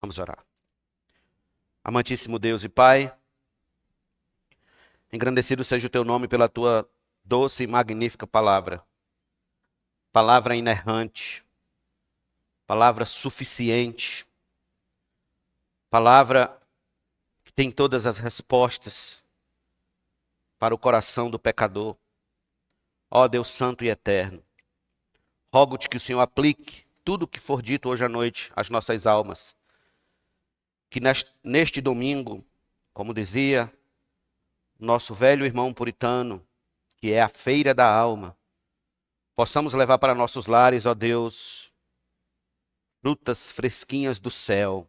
Vamos orar. Amantíssimo Deus e Pai, engrandecido seja o teu nome pela tua doce e magnífica palavra. Palavra inerrante, palavra suficiente, palavra que tem todas as respostas para o coração do pecador. Ó Deus Santo e Eterno, rogo-te que o Senhor aplique tudo o que for dito hoje à noite às nossas almas. Que neste domingo, como dizia nosso velho irmão puritano, que é a feira da alma, possamos levar para nossos lares, ó Deus, frutas fresquinhas do céu,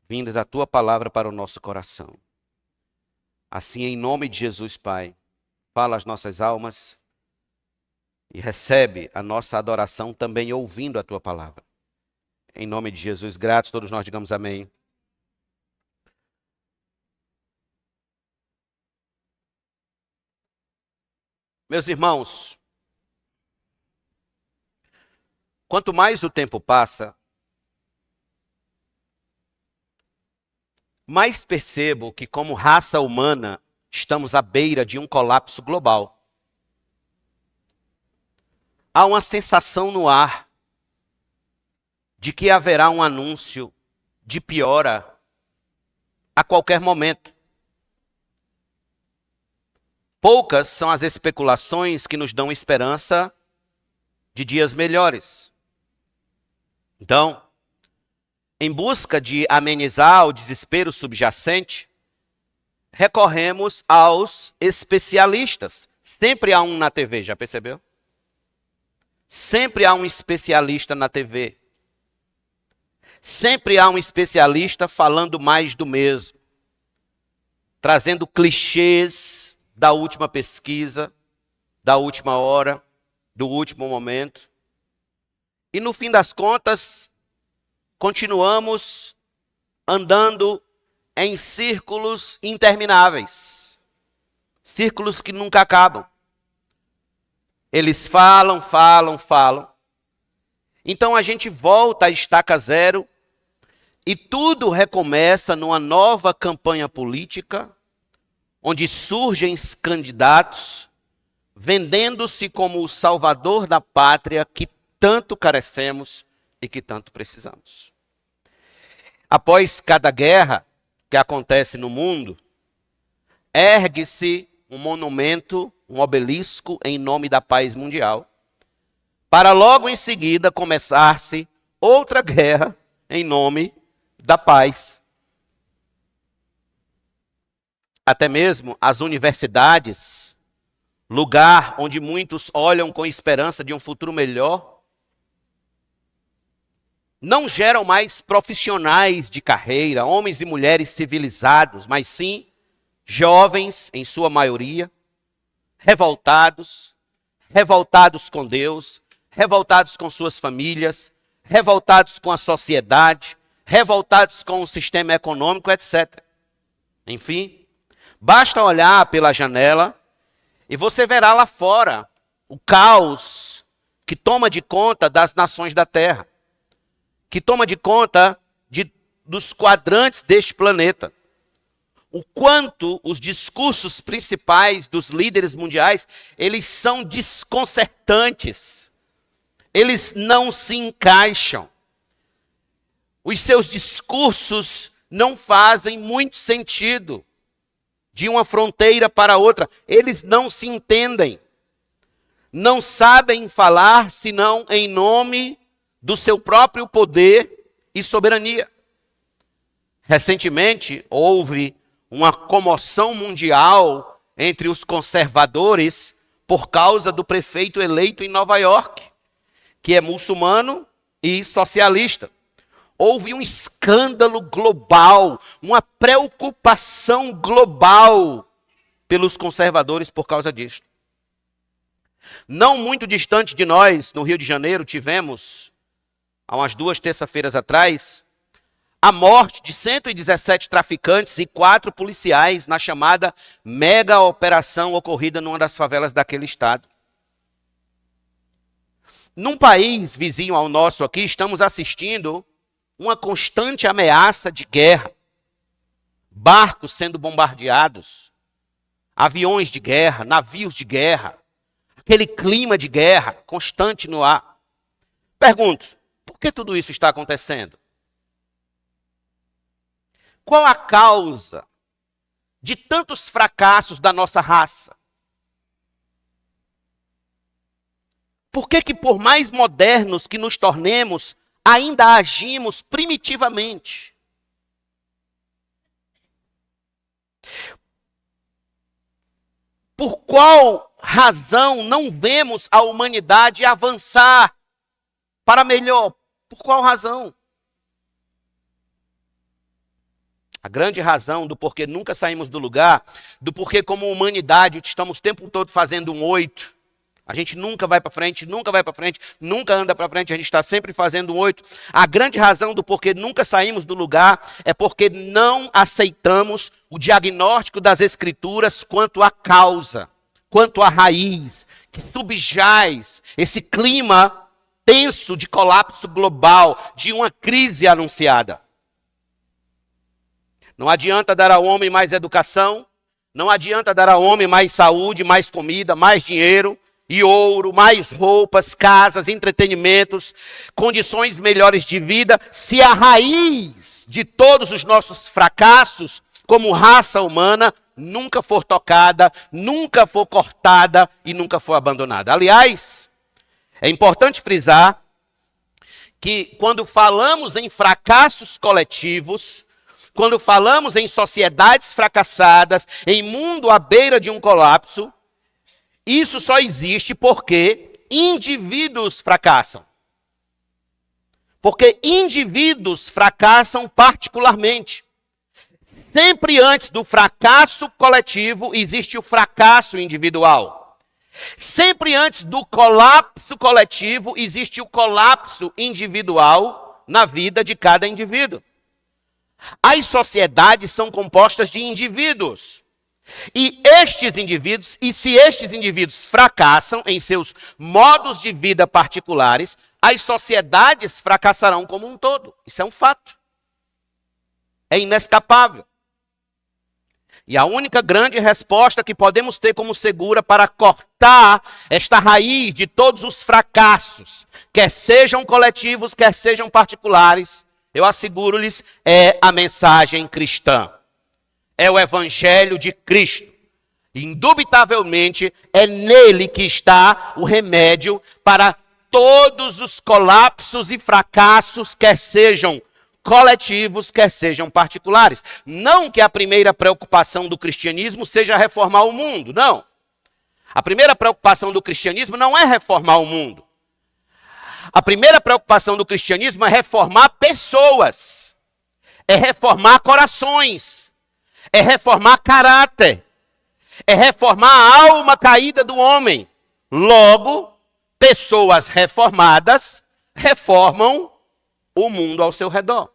vindas da tua palavra para o nosso coração. Assim, em nome de Jesus, Pai, fala às nossas almas e recebe a nossa adoração também ouvindo a tua palavra. Em nome de Jesus, gratos, todos nós digamos amém. Meus irmãos, quanto mais o tempo passa, mais percebo que, como raça humana, estamos à beira de um colapso global. Há uma sensação no ar de que haverá um anúncio de piora a qualquer momento. Poucas são as especulações que nos dão esperança de dias melhores. Então, em busca de amenizar o desespero subjacente, recorremos aos especialistas. Sempre há um na TV, já percebeu? Sempre há um especialista na TV. Sempre há um especialista falando mais do mesmo, trazendo clichês da última pesquisa, da última hora, do último momento. E no fim das contas, continuamos andando em círculos intermináveis, círculos que nunca acabam. Eles falam. Então a gente volta à estaca zero e tudo recomeça numa nova campanha política, onde surgem candidatos vendendo-se como o salvador da pátria que tanto carecemos e que tanto precisamos. Após cada guerra que acontece no mundo, ergue-se um monumento, um obelisco em nome da paz mundial, para logo em seguida começar-se outra guerra em nome da paz. Até mesmo as universidades, lugar onde muitos olham com esperança de um futuro melhor, não geram mais profissionais de carreira, homens e mulheres civilizados, mas sim jovens, em sua maioria, revoltados com Deus, revoltados com suas famílias, revoltados com a sociedade, revoltados com o sistema econômico, etc. Enfim, basta olhar pela janela e você verá lá fora o caos que toma de conta das nações da Terra, que toma de conta dos quadrantes deste planeta. O quanto os discursos principais dos líderes mundiais, eles são desconcertantes. Eles não se encaixam. Os seus discursos não fazem muito sentido. De uma fronteira para outra, eles não se entendem. Não sabem falar senão em nome do seu próprio poder e soberania. Recentemente, houve uma comoção mundial entre os conservadores por causa do prefeito eleito em Nova York, que é muçulmano e socialista. Houve um escândalo global, uma preocupação global pelos conservadores por causa disso. Não muito distante de nós, no Rio de Janeiro, tivemos, há umas 2 terças-feiras atrás, a morte de 117 traficantes e 4 policiais na chamada mega operação ocorrida numa das favelas daquele estado. Num país vizinho ao nosso aqui, estamos assistindo uma constante ameaça de guerra, barcos sendo bombardeados, aviões de guerra, navios de guerra, aquele clima de guerra constante no ar. Pergunto, por que tudo isso está acontecendo? Qual a causa de tantos fracassos da nossa raça? Por que que por mais modernos que nos tornemos, ainda agimos primitivamente? Por qual razão não vemos a humanidade avançar para melhor? Por qual razão? A grande razão do porquê nunca saímos do lugar, do porquê como humanidade estamos o tempo todo fazendo um 8. A gente nunca vai para frente, nunca vai para frente, nunca anda para frente, a gente está sempre fazendo um 8. A grande razão do porquê nunca saímos do lugar é porque não aceitamos o diagnóstico das Escrituras quanto à causa, quanto à raiz, que subjaz esse clima tenso de colapso global, de uma crise anunciada. Não adianta dar ao homem mais educação, não adianta dar ao homem mais saúde, mais comida, mais dinheiro e ouro, mais roupas, casas, entretenimentos, condições melhores de vida, se a raiz de todos os nossos fracassos como raça humana nunca for tocada, nunca for cortada e nunca for abandonada. Aliás, é importante frisar que quando falamos em fracassos coletivos, quando falamos em sociedades fracassadas, em mundo à beira de um colapso, isso só existe porque indivíduos fracassam. Porque indivíduos fracassam particularmente. Sempre antes do fracasso coletivo, existe o fracasso individual. Sempre antes do colapso coletivo, existe o colapso individual na vida de cada indivíduo. As sociedades são compostas de indivíduos. E se estes indivíduos fracassam em seus modos de vida particulares, as sociedades fracassarão como um todo. Isso é um fato. É inescapável. E a única grande resposta que podemos ter como segura para cortar esta raiz de todos os fracassos, quer sejam coletivos, quer sejam particulares, eu asseguro-lhes, é a mensagem cristã. É o Evangelho de Cristo. Indubitavelmente, é nele que está o remédio para todos os colapsos e fracassos, quer sejam coletivos, quer sejam particulares. Não que a primeira preocupação do cristianismo seja reformar o mundo, não. A primeira preocupação do cristianismo não é reformar o mundo. A primeira preocupação do cristianismo é reformar pessoas, é reformar corações, é reformar caráter, é reformar a alma caída do homem. Logo, pessoas reformadas reformam o mundo ao seu redor.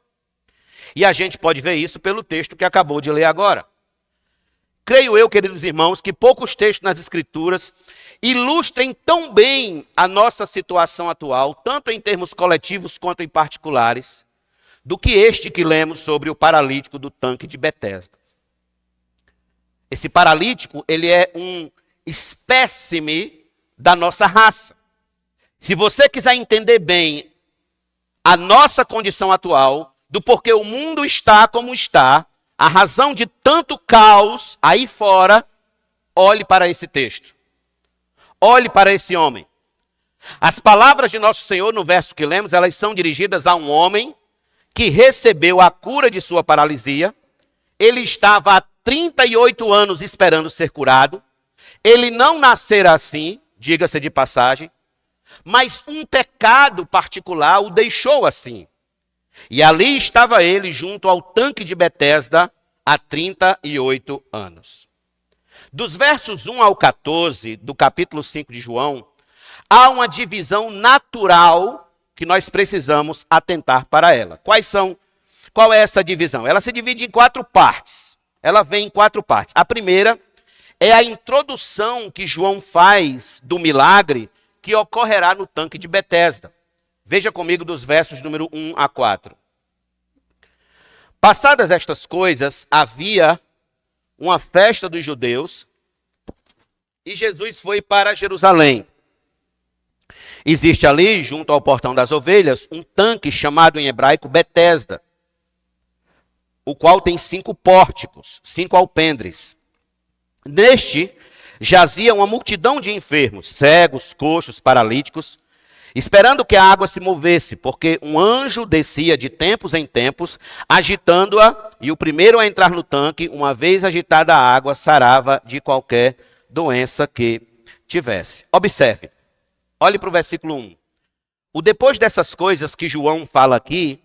E a gente pode ver isso pelo texto que acabou de ler agora. Creio eu, queridos irmãos, que poucos textos nas Escrituras ilustrem tão bem a nossa situação atual, tanto em termos coletivos quanto em particulares, do que este que lemos sobre o paralítico do tanque de Betesda. Esse paralítico, ele é um espécime da nossa raça. Se você quiser entender bem a nossa condição atual, do porquê o mundo está como está, a razão de tanto caos aí fora, olhe para esse texto. Olhe para esse homem. As palavras de nosso Senhor no verso que lemos, elas são dirigidas a um homem que recebeu a cura de sua paralisia. Ele estava há 38 anos esperando ser curado. Ele não nascera assim, diga-se de passagem, mas um pecado particular o deixou assim. E ali estava ele junto ao tanque de Betesda há 38 anos. Dos versos 1 ao 14 do capítulo 5 de João, há uma divisão natural que nós precisamos atentar para ela. Qual é essa divisão? Ela se divide em 4 partes. Ela vem em 4 partes. A primeira é a introdução que João faz do milagre que ocorrerá no tanque de Betesda. Veja comigo dos versos número 1 a 4. Passadas estas coisas, havia uma festa dos judeus e Jesus foi para Jerusalém. Existe ali, junto ao portão das ovelhas, um tanque chamado em hebraico Betesda, o qual tem 5 pórticos, 5 alpendres. Neste jazia uma multidão de enfermos, cegos, coxos, paralíticos, esperando que a água se movesse, porque um anjo descia de tempos em tempos, agitando-a, e o primeiro a entrar no tanque, uma vez agitada a água, sarava de qualquer doença que tivesse. Observe, olhe para o versículo 1. O depois dessas coisas que João fala aqui,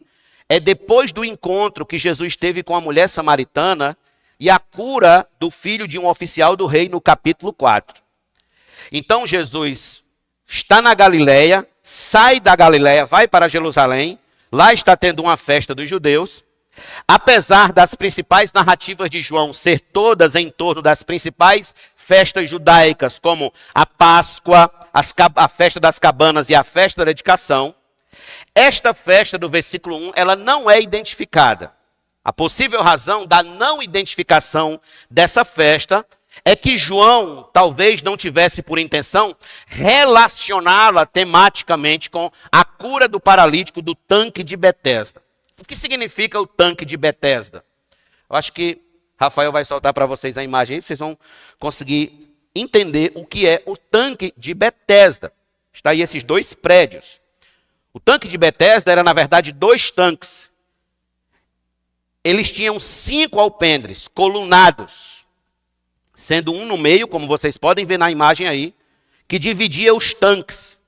é depois do encontro que Jesus teve com a mulher samaritana e a cura do filho de um oficial do rei no capítulo 4. Então Jesus está na Galileia, sai da Galileia, vai para Jerusalém, lá está tendo uma festa dos judeus. Apesar das principais narrativas de João ser todas em torno das principais festas judaicas, como a Páscoa, a festa das cabanas e a festa da dedicação, esta festa do versículo 1, ela não é identificada. A possível razão da não identificação dessa festa é que João talvez não tivesse por intenção relacioná-la tematicamente com a cura do paralítico do tanque de Betesda. O que significa o tanque de Betesda? Eu acho que Rafael vai soltar para vocês a imagem aí, vocês vão conseguir entender o que é o tanque de Betesda. Está aí esses 2 prédios. O tanque de Betesda era, na verdade, 2 tanques. Eles tinham 5 alpendres colunados, sendo um no meio, como vocês podem ver na imagem aí, que dividia os tanques.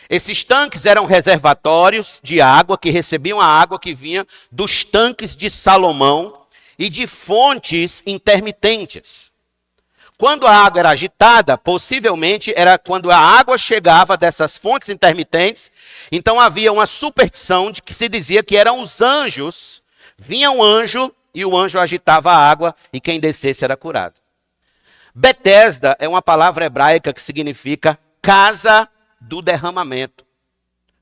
Esses tanques eram reservatórios de água, que recebiam a água que vinha dos tanques de Salomão e de fontes intermitentes. Quando a água era agitada, possivelmente era quando a água chegava dessas fontes intermitentes, então havia uma superstição de que se dizia que eram os anjos. Vinha um anjo e o anjo agitava a água e quem descesse era curado. Betesda é uma palavra hebraica que significa casa do derramamento.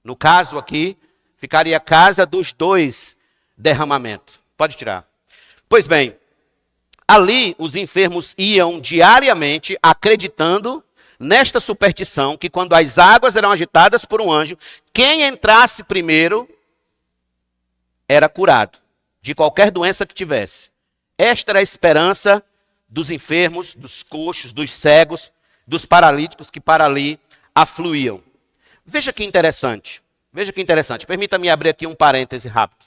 No caso aqui, ficaria casa dos 2 derramamentos. Pode tirar. Pois bem, ali os enfermos iam diariamente acreditando nesta superstição que quando as águas eram agitadas por um anjo, quem entrasse primeiro era curado de qualquer doença que tivesse. Esta era a esperança dos enfermos, dos coxos, dos cegos, dos paralíticos que para ali afluíam. Veja que interessante. Permita-me abrir aqui um parêntese rápido.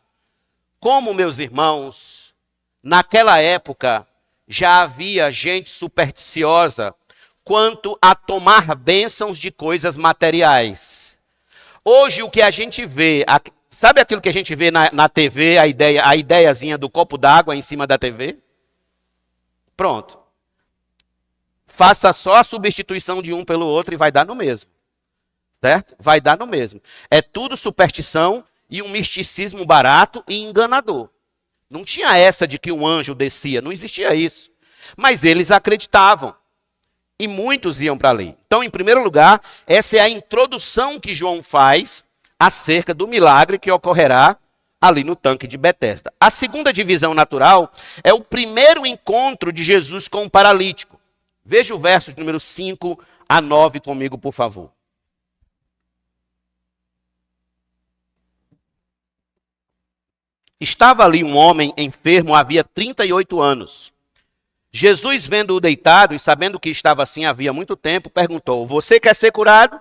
Como, meus irmãos, naquela época já havia gente supersticiosa quanto a tomar bênçãos de coisas materiais. Hoje o que a gente vê, sabe aquilo que a gente vê na TV, a ideiazinha do copo d'água em cima da TV? Pronto. Faça só a substituição de um pelo outro e vai dar no mesmo. Certo? Vai dar no mesmo. É tudo superstição e um misticismo barato e enganador. Não tinha essa de que um anjo descia, não existia isso. Mas eles acreditavam. E muitos iam para ali. Então, em primeiro lugar, essa é a introdução que João faz acerca do milagre que ocorrerá ali no tanque de Betesda. A segunda divisão natural é o primeiro encontro de Jesus com o paralítico. Veja o verso de número 5 a 9 comigo, por favor. Estava ali um homem enfermo havia 38 anos. Jesus, vendo-o deitado e sabendo que estava assim havia muito tempo, perguntou: você quer ser curado?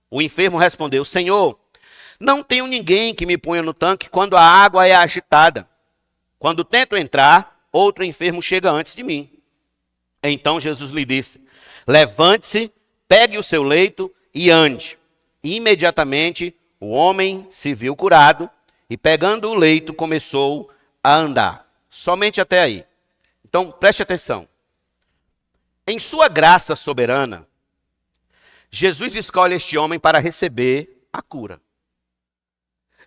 O enfermo respondeu: Senhor, não tenho ninguém que me ponha no tanque quando a água é agitada. Quando tento entrar, outro enfermo chega antes de mim. Então Jesus lhe disse: levante-se, pegue o seu leito e ande. Imediatamente o homem se viu curado e, pegando o leito, começou a andar. Somente até aí. Então, preste atenção. Em sua graça soberana, Jesus escolhe este homem para receber a cura.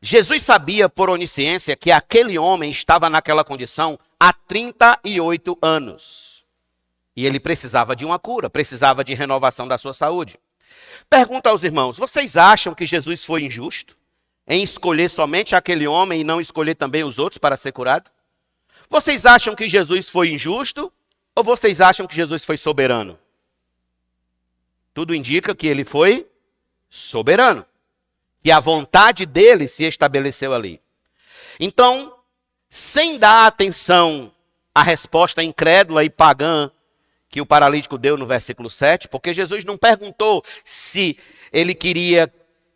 Jesus sabia por onisciência que aquele homem estava naquela condição há 38 anos. E ele precisava de uma cura, precisava de renovação da sua saúde. Pergunta aos irmãos: vocês acham que Jesus foi injusto em escolher somente aquele homem e não escolher também os outros para ser curado? Vocês acham que Jesus foi injusto ou vocês acham que Jesus foi soberano? Tudo indica que ele foi soberano. E a vontade dele se estabeleceu ali. Então, sem dar atenção à resposta incrédula e pagã que o paralítico deu no versículo 7, porque Jesus não perguntou se ele queria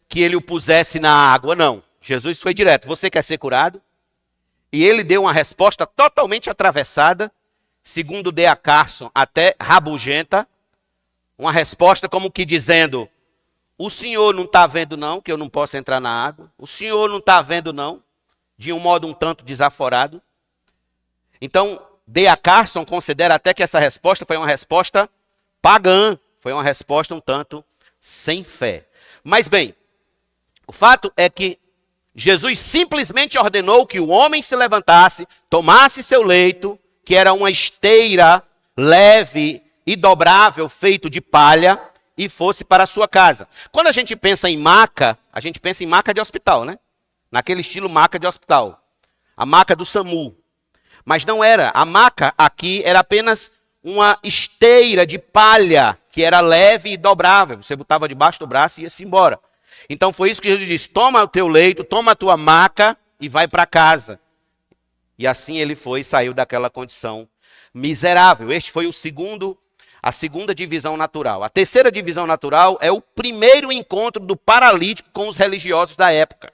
que ele o pusesse na água, não. Jesus foi direto, você quer ser curado? E ele deu uma resposta totalmente atravessada, segundo D.A. Carson, até rabugenta, uma resposta como que dizendo, o senhor não está vendo não, que eu não posso entrar na água? O senhor não está vendo não? De um modo um tanto desaforado. Então, D.A. Carson considera até que essa resposta foi uma resposta pagã, foi uma resposta um tanto sem fé. Mas bem, o fato é que Jesus simplesmente ordenou que o homem se levantasse, tomasse seu leito, que era uma esteira leve e dobrável, feito de palha, e fosse para a sua casa. Quando a gente pensa em maca, a gente pensa em maca de hospital, né? Naquele estilo maca de hospital. A maca do SAMU. Mas não era. A maca aqui era apenas uma esteira de palha, que era leve e dobrável. Você botava debaixo do braço e ia-se embora. Então foi isso que Jesus disse, toma o teu leito, toma a tua maca e vai para casa. E assim ele foi e saiu daquela condição miserável. Este foi a segunda divisão natural. A terceira divisão natural é o primeiro encontro do paralítico com os religiosos da época.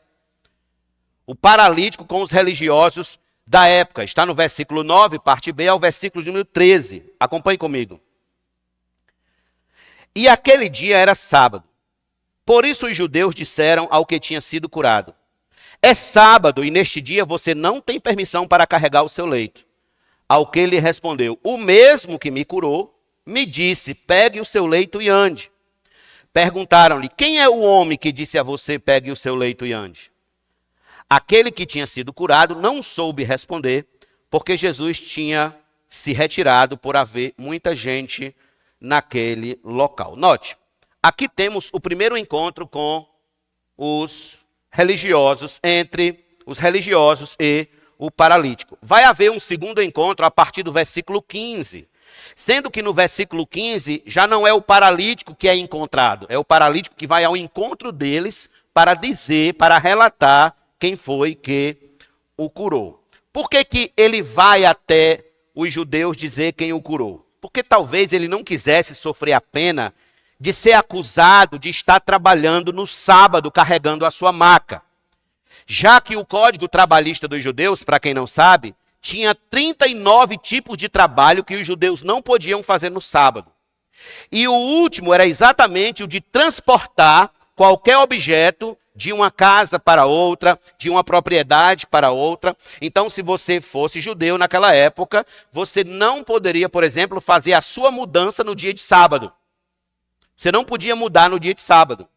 O paralítico com os religiosos da época. Está no versículo 9, parte B, ao versículo número 13. Acompanhe comigo. E aquele dia era sábado. Por isso os judeus disseram ao que tinha sido curado, é sábado e neste dia você não tem permissão para carregar o seu leito. Ao que ele respondeu, o mesmo que me curou, me disse, pegue o seu leito e ande. Perguntaram-lhe, quem é o homem que disse a você, pegue o seu leito e ande? Aquele que tinha sido curado não soube responder, porque Jesus tinha se retirado por haver muita gente naquele local. Note, aqui temos o primeiro encontro com os religiosos, entre os religiosos e o paralítico. Vai haver um segundo encontro a partir do versículo 15, sendo que no versículo 15 já não é o paralítico que é encontrado, é o paralítico que vai ao encontro deles para dizer, para relatar quem foi que o curou. Por que que ele vai até os judeus dizer quem o curou? Porque talvez ele não quisesse sofrer a pena de ser acusado de estar trabalhando no sábado carregando a sua maca. Já que o Código Trabalhista dos judeus, para quem não sabe, tinha 39 tipos de trabalho que os judeus não podiam fazer no sábado. E o último era exatamente o de transportar qualquer objeto de uma casa para outra, de uma propriedade para outra. Então, se você fosse judeu naquela época, você não poderia, por exemplo, fazer a sua mudança no dia de sábado. Você não podia mudar no dia de sábado,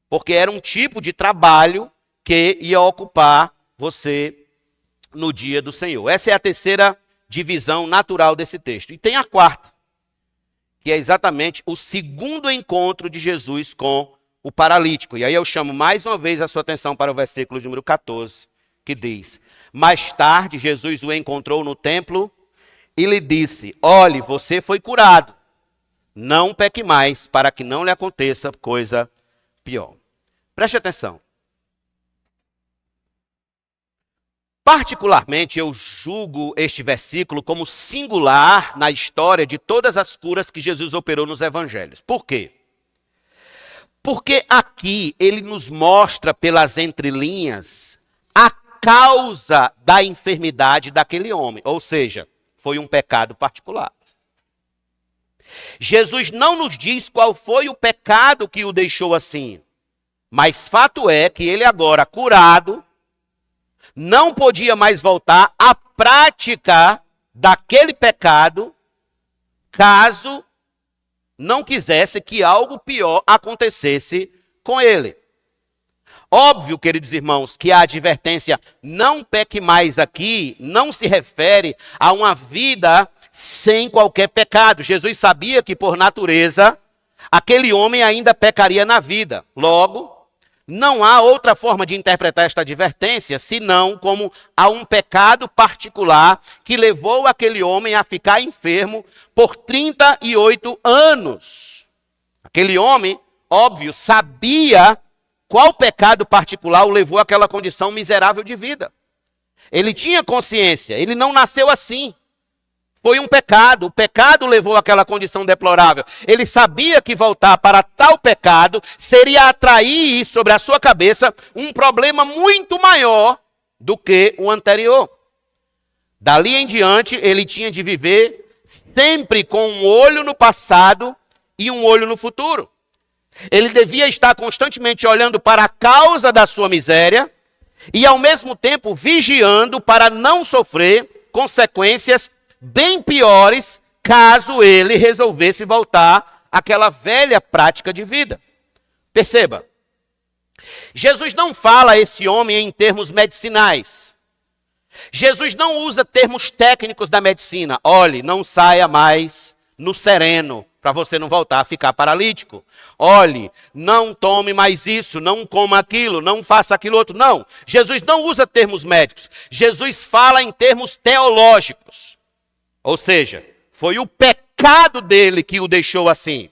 porque era um tipo de trabalho que ia ocupar você no dia do Senhor. Essa é a terceira divisão natural desse texto. E tem a quarta, que é exatamente o segundo encontro de Jesus com o paralítico. E aí eu chamo mais uma vez a sua atenção para o versículo número 14, que diz, mais tarde Jesus o encontrou no templo e lhe disse, olhe, você foi curado. Não peque mais, para que não lhe aconteça coisa pior. Preste atenção. Particularmente, eu julgo este versículo como singular na história de todas as curas que Jesus operou nos evangelhos. Por quê? Porque aqui ele nos mostra pelas entrelinhas a causa da enfermidade daquele homem. Ou seja, foi um pecado particular. Jesus não nos diz qual foi o pecado que o deixou assim. Mas fato é que ele agora, curado, não podia mais voltar à prática daquele pecado, caso não quisesse que algo pior acontecesse com ele. Óbvio, queridos irmãos, que a advertência não peque mais aqui não se refere a uma vida sem qualquer pecado. Jesus sabia que por natureza aquele homem ainda pecaria na vida. Logo, Não há outra forma de interpretar esta advertência senão como a um pecado particular que levou aquele homem a ficar enfermo por 38 anos. Aquele homem, óbvio, sabia qual pecado particular o levou àquela condição miserável de vida. Ele tinha consciência, ele não nasceu assim. Foi um pecado, o pecado levou àquela condição deplorável. Ele sabia que voltar para tal pecado seria atrair sobre a sua cabeça um problema muito maior do que o anterior. Dali em diante, ele tinha de viver sempre com um olho no passado e um olho no futuro. Ele devia estar constantemente olhando para a causa da sua miséria e, ao mesmo tempo, vigiando para não sofrer consequências bem piores caso ele resolvesse voltar àquela velha prática de vida. Perceba, Jesus não fala a esse homem em termos medicinais. Jesus não usa termos técnicos da medicina. Olhe, não saia mais no sereno para você não voltar a ficar paralítico. Olhe, não tome mais isso, não coma aquilo, não faça aquilo outro. Não, Jesus não usa termos médicos. Jesus fala em termos teológicos. Ou seja, foi o pecado dele que o deixou assim.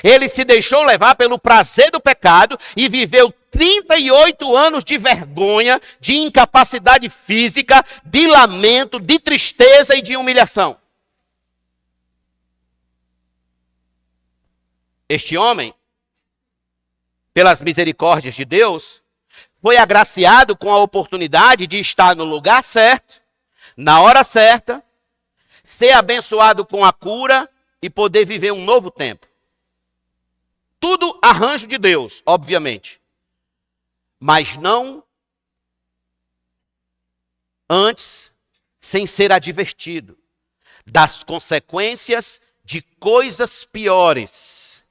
Ele se deixou levar pelo prazer do pecado e viveu 38 anos de vergonha, de incapacidade física, de lamento, de tristeza e de humilhação. Este homem, pelas misericórdias de Deus, foi agraciado com a oportunidade de estar no lugar certo, na hora certa, ser abençoado com a cura e poder viver um novo tempo. Tudo arranjo de Deus, obviamente. Mas não antes, sem ser advertido das consequências de coisas piores,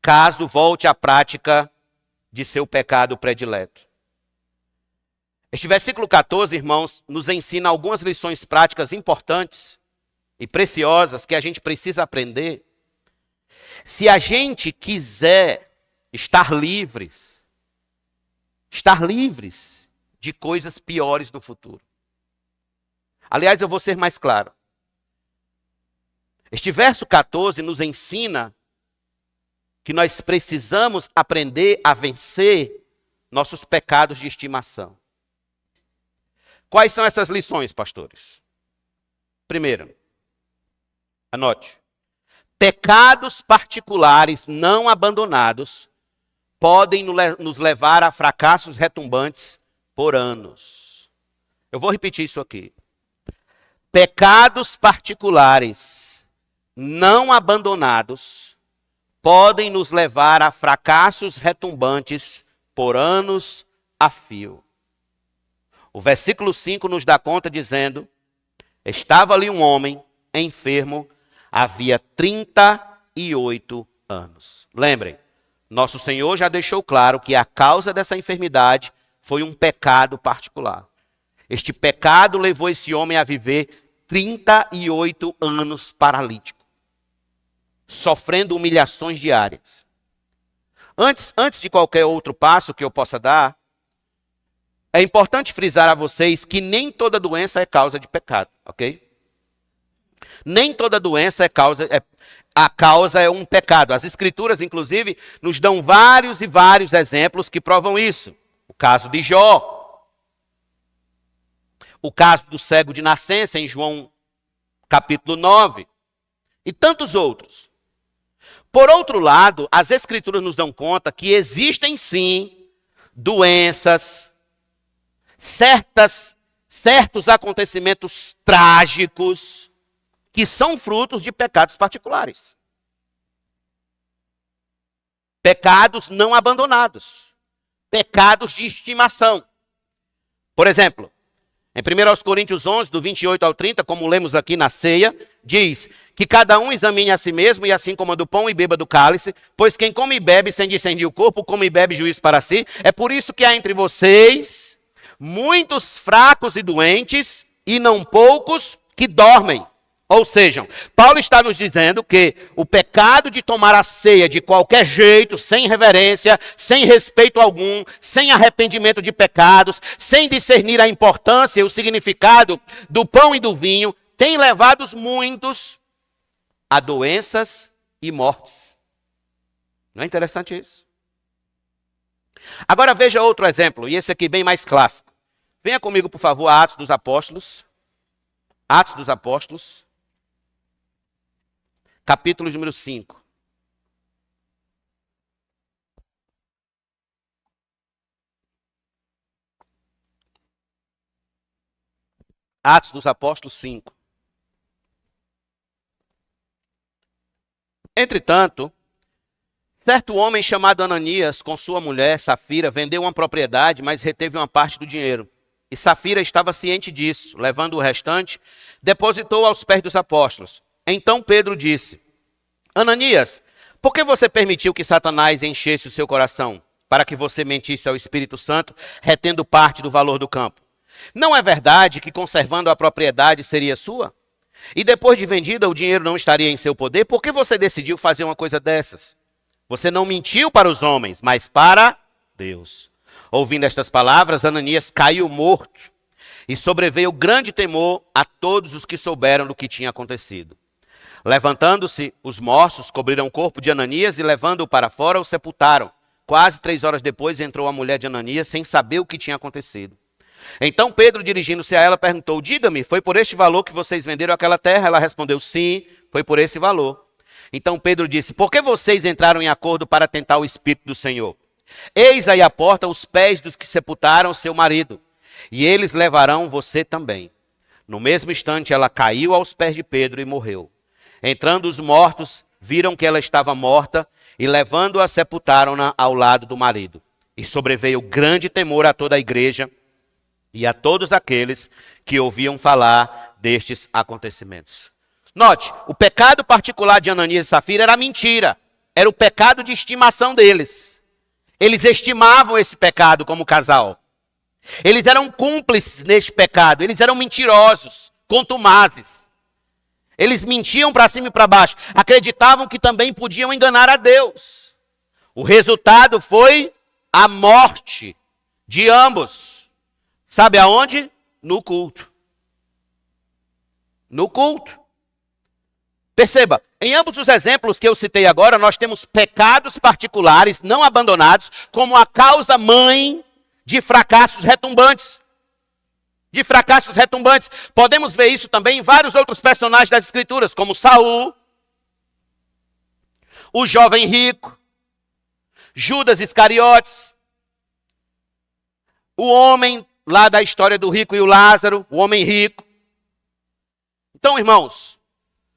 caso volte à prática de seu pecado predileto. Este versículo 14, irmãos, nos ensina algumas lições práticas importantes e preciosas que a gente precisa aprender. Se a gente quiser estar livres de coisas piores no futuro. Aliás, eu vou ser mais claro. Este verso 14 nos ensina que nós precisamos aprender a vencer nossos pecados de estimação. Quais são essas lições, pastores? Primeiro, anote. Pecados particulares não abandonados podem nos levar a fracassos retumbantes por anos. Eu vou repetir isso aqui. Pecados particulares não abandonados podem nos levar a fracassos retumbantes por anos a fio. O versículo 5 nos dá conta dizendo: estava ali um homem enfermo, havia 38 anos. Lembrem, nosso Senhor já deixou claro que a causa dessa enfermidade foi um pecado particular. Este pecado levou esse homem a viver 38 anos paralítico, sofrendo humilhações diárias. Antes de qualquer outro passo que eu possa dar, é importante frisar a vocês que nem toda doença é causa de pecado, ok? Nem toda doença a causa é um pecado. As Escrituras, inclusive, nos dão vários e vários exemplos que provam isso. O caso de Jó. O caso do cego de nascença, em João capítulo 9. E tantos outros. Por outro lado, as Escrituras nos dão conta que existem sim doenças, certos acontecimentos trágicos, que são frutos de pecados particulares. Pecados não abandonados. Pecados de estimação. Por exemplo, em 1 Coríntios 11, do 28 ao 30, como lemos aqui na ceia, diz que cada um examine a si mesmo e assim coma do pão e beba do cálice, pois quem come e bebe sem discernir o corpo, come e bebe juízo para si. É por isso que há entre vocês muitos fracos e doentes e não poucos que dormem. Ou seja, Paulo está nos dizendo que o pecado de tomar a ceia de qualquer jeito, sem reverência, sem respeito algum, sem arrependimento de pecados, sem discernir a importância e o significado do pão e do vinho, tem levado muitos a doenças e mortes. Não é interessante isso? Agora veja outro exemplo, e esse aqui bem mais clássico. Venha comigo, por favor, a Atos dos Apóstolos. Atos dos Apóstolos. Capítulo número 5. Atos dos Apóstolos 5. Entretanto, certo homem chamado Ananias, com sua mulher, Safira, vendeu uma propriedade, mas reteve uma parte do dinheiro. E Safira estava ciente disso, levando o restante, depositou aos pés dos apóstolos. Então Pedro disse: Ananias, por que você permitiu que Satanás enchesse o seu coração, para que você mentisse ao Espírito Santo, retendo parte do valor do campo? Não é verdade que conservando a propriedade seria sua? E depois de vendida o dinheiro não estaria em seu poder? Por que você decidiu fazer uma coisa dessas? Você não mentiu para os homens, mas para Deus. Ouvindo estas palavras, Ananias caiu morto, e sobreveio grande temor a todos os que souberam do que tinha acontecido. Levantando-se, os mortos cobriram o corpo de Ananias e, levando-o para fora, o sepultaram. Quase 3 horas depois entrou a mulher de Ananias, sem saber o que tinha acontecido. Então Pedro, dirigindo-se a ela, perguntou: diga-me, foi por este valor que vocês venderam aquela terra? Ela respondeu: sim, foi por esse valor. Então Pedro disse: por que vocês entraram em acordo para tentar o Espírito do Senhor? Eis aí à porta os pés dos que sepultaram seu marido, e eles levarão você também. No mesmo instante ela caiu aos pés de Pedro e morreu. Entrando os mortos, viram que ela estava morta, e levando-a, sepultaram-na ao lado do marido. E sobreveio grande temor a toda a igreja e a todos aqueles que ouviam falar destes acontecimentos. Note, o pecado particular de Ananias e Safira era mentira. Era o pecado de estimação deles. Eles estimavam esse pecado como casal. Eles eram cúmplices neste pecado. Eles eram mentirosos, contumazes. Eles mentiam para cima e para baixo. Acreditavam que também podiam enganar a Deus. O resultado foi a morte de ambos. Sabe aonde? No culto. No culto. Perceba, em ambos os exemplos que eu citei agora, nós temos pecados particulares não abandonados como a causa mãe de fracassos retumbantes. De fracassos retumbantes. Podemos ver isso também em vários outros personagens das Escrituras, como Saul, o jovem rico, Judas Iscariotes, o homem lá da história do rico e o Lázaro, o homem rico. Então, irmãos,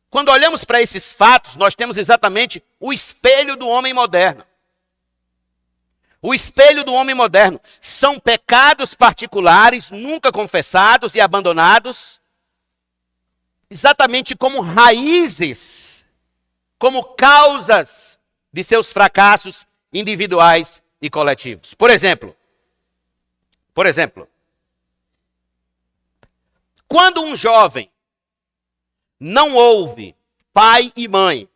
quando olhamos para esses fatos, nós temos exatamente o espelho do homem moderno. O espelho do homem moderno. São pecados particulares, nunca confessados e abandonados, exatamente como raízes, como causas de seus fracassos individuais e coletivos. Por exemplo, quando um jovem não ouve pai e mãe,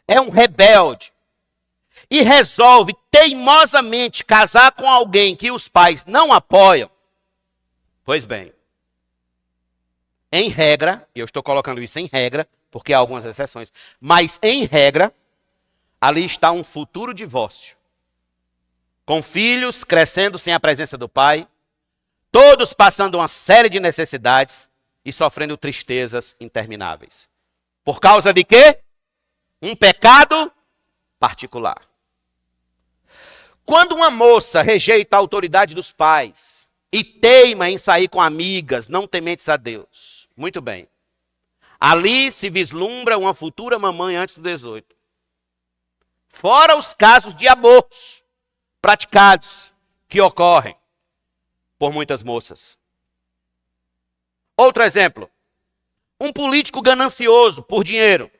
é um rebelde e resolve teimosamente casar com alguém que os pais não apoiam, pois bem, em regra, e eu estou colocando isso em regra, porque há algumas exceções, mas em regra, ali está um futuro divórcio, com filhos crescendo sem a presença do pai, todos passando uma série de necessidades, e sofrendo tristezas intermináveis. Por causa de quê? Um pecado particular. Quando uma moça rejeita a autoridade dos pais e teima em sair com amigas não tementes a Deus, muito bem. Ali se vislumbra uma futura mamãe antes do 18. Fora os casos de abortos praticados que ocorrem por muitas moças. Outro exemplo, um político ganancioso por dinheiro,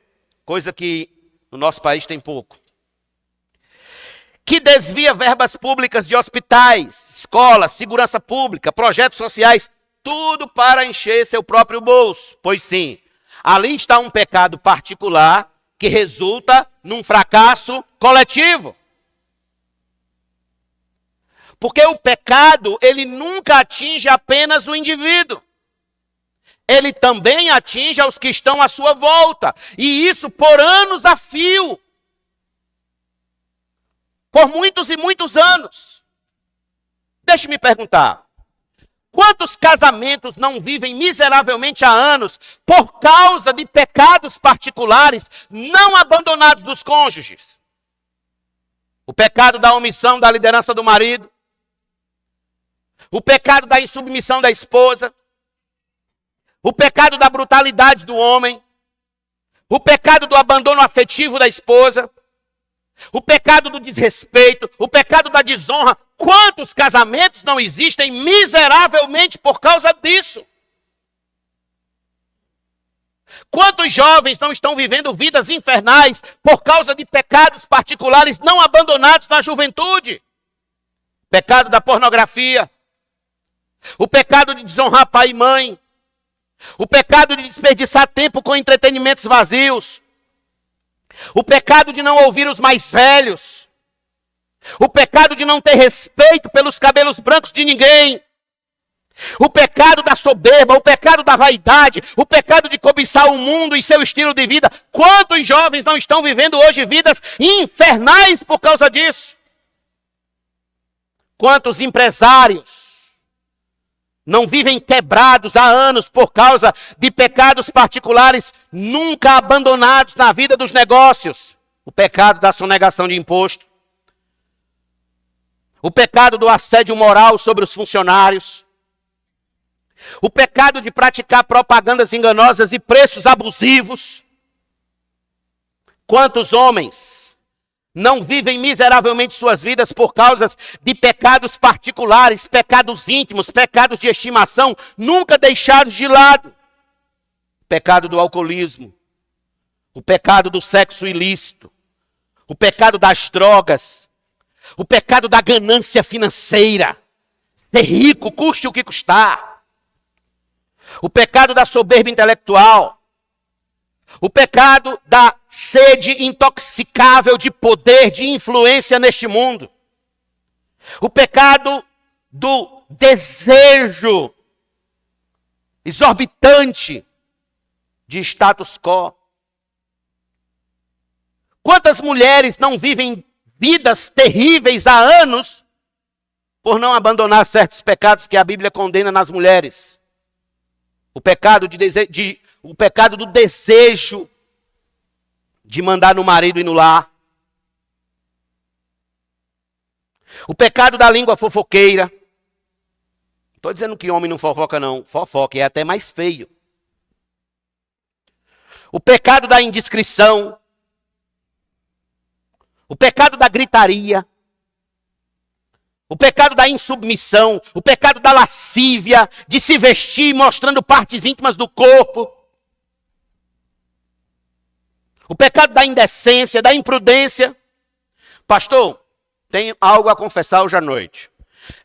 coisa que no nosso país tem pouco, que desvia verbas públicas de hospitais, escolas, segurança pública, projetos sociais, tudo para encher seu próprio bolso. Pois sim, Ali está um pecado particular que resulta num fracasso coletivo. Porque o pecado, ele nunca atinge apenas o indivíduo. Ele também atinge os que estão à sua volta. E isso por anos a fio. Por muitos e muitos anos. Deixe-me perguntar. Quantos casamentos não vivem miseravelmente há anos por causa de pecados particulares não abandonados dos cônjuges? O pecado da omissão da liderança do marido. O pecado da insubmissão da esposa. O pecado da brutalidade do homem. O pecado do abandono afetivo da esposa. O pecado do desrespeito. O pecado da desonra. Quantos casamentos não existem miseravelmente por causa disso? Quantos jovens não estão vivendo vidas infernais por causa de pecados particulares não abandonados na juventude? Pecado da pornografia. O pecado de desonrar pai e mãe. O pecado de desperdiçar tempo com entretenimentos vazios. O pecado de não ouvir os mais velhos. O pecado de não ter respeito pelos cabelos brancos de ninguém. O pecado da soberba, o pecado da vaidade, o pecado de cobiçar o mundo e seu estilo de vida. Quantos jovens não estão vivendo hoje vidas infernais por causa disso? Quantos empresários não vivem quebrados há anos por causa de pecados particulares nunca abandonados na vida dos negócios? O pecado da sonegação de imposto. O pecado do assédio moral sobre os funcionários. O pecado de praticar propagandas enganosas e preços abusivos. Quantos homens não vivem miseravelmente suas vidas por causa de pecados particulares, pecados íntimos, pecados de estimação, nunca deixados de lado? O pecado do alcoolismo. O pecado do sexo ilícito. O pecado das drogas. O pecado da ganância financeira. Ser rico, custe o que custar. O pecado da soberba intelectual. O pecado da sede intoxicável de poder, de influência neste mundo. O pecado do desejo exorbitante de status quo. Quantas mulheres não vivem vidas terríveis há anos por não abandonar certos pecados que a Bíblia condena nas mulheres? O pecado o pecado do desejo de mandar no marido e no lar. O pecado da língua fofoqueira. Não estou dizendo que homem não fofoca, não. Fofoca, é até mais feio. O pecado da indiscrição. O pecado da gritaria. O pecado da insubmissão. O pecado da lascívia, de se vestir mostrando partes íntimas do corpo. O pecado da indecência, da imprudência. Pastor, tenho algo a confessar hoje à noite.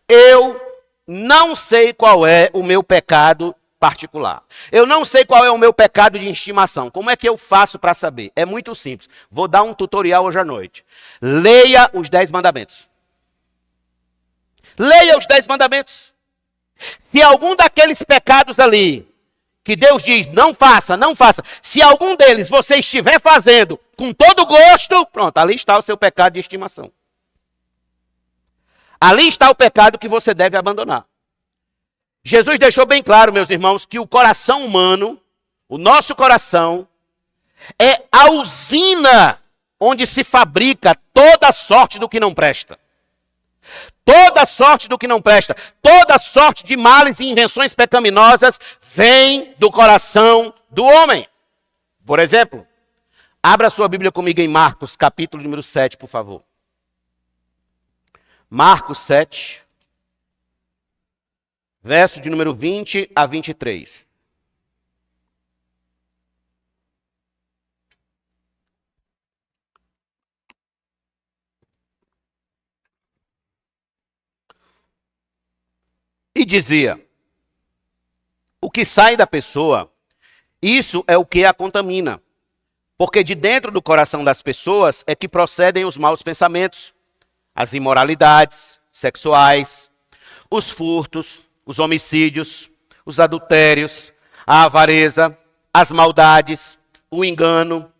Eu não sei qual é o meu pecado particular. Eu não sei qual é o meu pecado de estimação. Como é que eu faço para saber? É muito simples. Vou dar um tutorial hoje à noite. Leia os 10 mandamentos. Leia os 10 mandamentos. Se algum daqueles pecados ali, que Deus diz, não faça, não faça. Se algum deles você estiver fazendo com todo gosto, pronto, ali está o seu pecado de estimação. Ali está o pecado que você deve abandonar. Jesus deixou bem claro, meus irmãos, que o coração humano, o nosso coração, é a usina onde se fabrica toda sorte do que não presta. Toda sorte do que não presta, toda sorte de males e invenções pecaminosas vem do coração do homem. Por exemplo, abra sua Bíblia comigo em Marcos, capítulo número 7, por favor. Marcos 7, verso de número 20 a 23. E dizia, o que sai da pessoa Isso é o que a contamina. Porque de dentro do coração das pessoas é que procedem os maus pensamentos, as imoralidades sexuais, os furtos, os homicídios, os adultérios, a avareza, as maldades, o engano,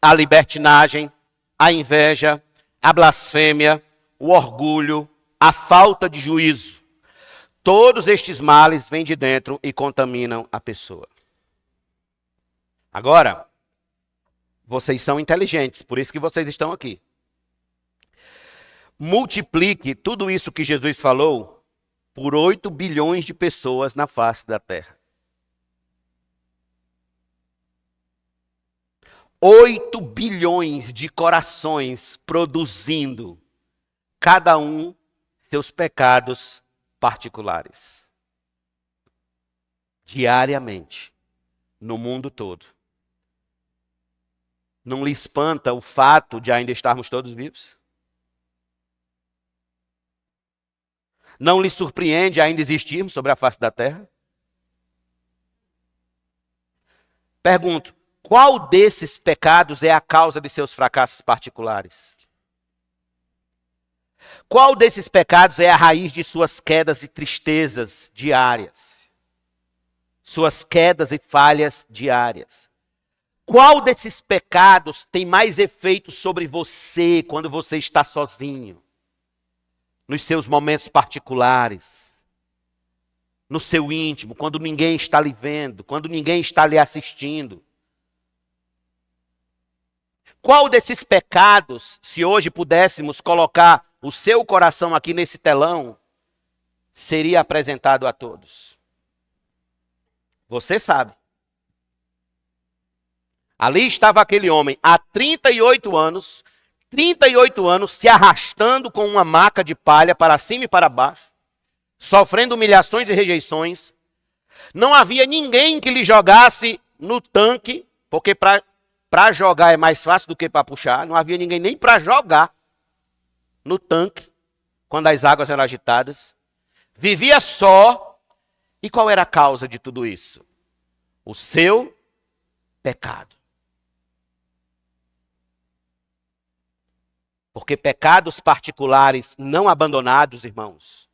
a libertinagem, a inveja, a blasfêmia, o orgulho, a falta de juízo. Todos estes males vêm de dentro e contaminam a pessoa. Agora, vocês são inteligentes, por isso que vocês estão aqui. Multiplique tudo isso que Jesus falou por 8 bilhões de pessoas na face da terra. 8 bilhões de corações produzindo, cada um seus pecados particulares. Diariamente, no mundo todo. Não lhe espanta o fato de ainda estarmos todos vivos? Não lhe surpreende ainda existirmos sobre a face da terra? Pergunto, qual desses pecados é a causa de seus fracassos particulares? Qual desses pecados é a raiz de suas quedas e tristezas diárias? Suas quedas e falhas diárias? Qual desses pecados tem mais efeito sobre você quando você está sozinho? Nos seus momentos particulares? No seu íntimo, quando ninguém está lhe vendo, quando ninguém está lhe assistindo? Qual desses pecados, se hoje pudéssemos colocar o seu coração aqui nesse telão, seria apresentado a todos? Você sabe. Ali estava aquele homem há 38 anos se arrastando com uma maca de palha para cima e para baixo, sofrendo humilhações e rejeições. Não havia ninguém que lhe jogasse no tanque, porque para jogar é mais fácil do que para puxar. Não havia ninguém nem para jogar no tanque, quando as águas eram agitadas. Vivia só. E qual era a causa de tudo isso? O seu pecado. Porque pecados particulares não abandonados, irmãos,